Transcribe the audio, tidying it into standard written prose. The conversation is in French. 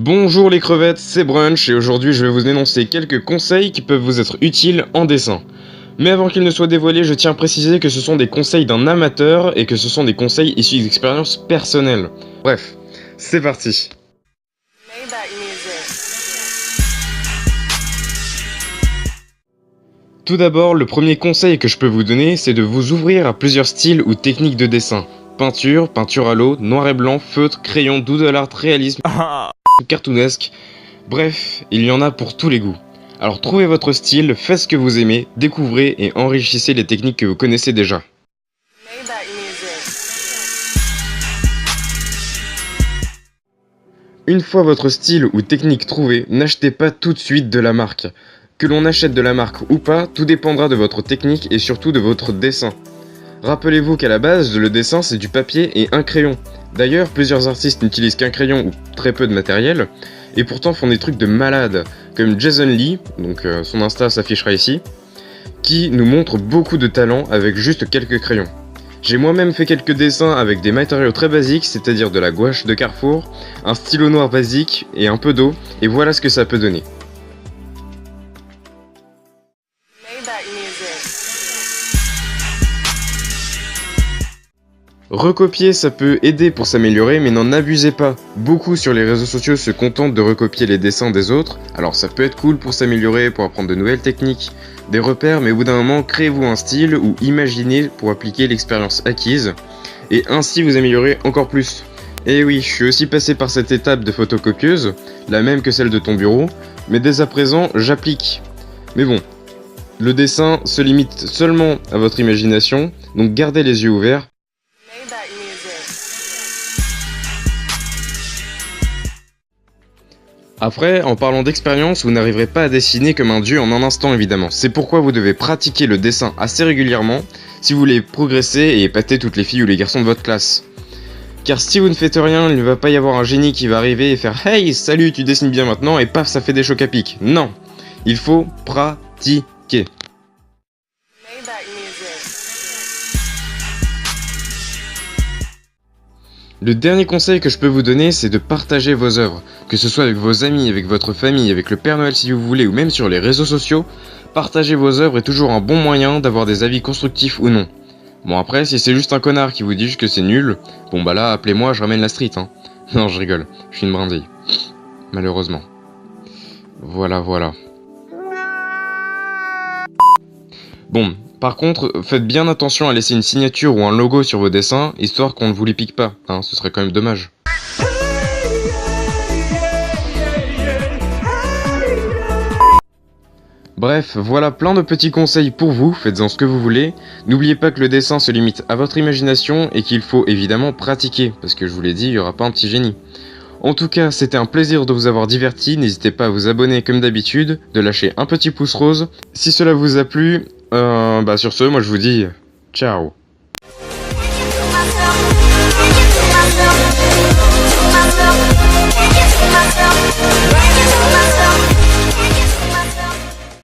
Bonjour les crevettes, c'est Brunch et aujourd'hui je vais vous énoncer quelques conseils qui peuvent vous être utiles en dessin. Mais avant qu'ils ne soient dévoilés, je tiens à préciser que ce sont des conseils d'un amateur et que ce sont des conseils issus d'expériences personnelles. Bref, c'est parti. Tout d'abord, le premier conseil que je peux vous donner, c'est de vous ouvrir à plusieurs styles ou techniques de dessin. Peinture, peinture à l'eau, noir et blanc, feutre, crayon, doodle art, réalisme, cartoonesque. Bref, il y en a pour tous les goûts. Alors trouvez votre style, faites ce que vous aimez, découvrez et enrichissez les techniques que vous connaissez déjà. Une fois votre style ou technique trouvé, n'achetez pas tout de suite de la marque. Que l'on achète de la marque ou pas, tout dépendra de votre technique et surtout de votre dessin. Rappelez-vous qu'à la base, le dessin c'est du papier et un crayon. D'ailleurs, plusieurs artistes n'utilisent qu'un crayon ou très peu de matériel, et pourtant font des trucs de malade, comme Jason Lee, donc son Insta s'affichera ici, qui nous montre beaucoup de talent avec juste quelques crayons. J'ai moi-même fait quelques dessins avec des matériaux très basiques, c'est-à-dire de la gouache de Carrefour, un stylo noir basique et un peu d'eau, et voilà ce que ça peut donner. Recopier, ça peut aider pour s'améliorer, mais n'en abusez pas. Beaucoup sur les réseaux sociaux se contentent de recopier les dessins des autres, alors ça peut être cool pour s'améliorer, pour apprendre de nouvelles techniques, des repères, mais au bout d'un moment, créez-vous un style ou imaginez pour appliquer l'expérience acquise, et ainsi vous améliorer encore plus. Et oui, je suis aussi passé par cette étape de photocopieuse, la même que celle de ton bureau, mais dès à présent, j'applique. Mais bon, le dessin se limite seulement à votre imagination, donc gardez les yeux ouverts. Après, en parlant d'expérience, vous n'arriverez pas à dessiner comme un dieu en un instant évidemment. C'est pourquoi vous devez pratiquer le dessin assez régulièrement si vous voulez progresser et épater toutes les filles ou les garçons de votre classe. Car si vous ne faites rien, il ne va pas y avoir un génie qui va arriver et faire « Hey, salut, tu dessines bien maintenant » et paf, ça fait des chocs à pic. Non, il faut pratiquer. Le dernier conseil que je peux vous donner, c'est de partager vos œuvres. Que ce soit avec vos amis, avec votre famille, avec le Père Noël si vous voulez, ou même sur les réseaux sociaux, partager vos œuvres est toujours un bon moyen d'avoir des avis constructifs ou non. Bon après, si c'est juste un connard qui vous dit que c'est nul, bon bah là, appelez-moi, je ramène la street, hein. Non, je rigole, je suis une brindille. Malheureusement. Voilà. Bon, par contre, faites bien attention à laisser une signature ou un logo sur vos dessins, histoire qu'on ne vous les pique pas, hein, ce serait quand même dommage. Bref, voilà plein de petits conseils pour vous, faites-en ce que vous voulez. N'oubliez pas que le dessin se limite à votre imagination et qu'il faut évidemment pratiquer, parce que je vous l'ai dit, il n'y aura pas un petit génie. En tout cas, c'était un plaisir de vous avoir diverti, n'hésitez pas à vous abonner comme d'habitude, de lâcher un petit pouce rose. Si cela vous a plu, sur ce, moi je vous dis ciao. Myself.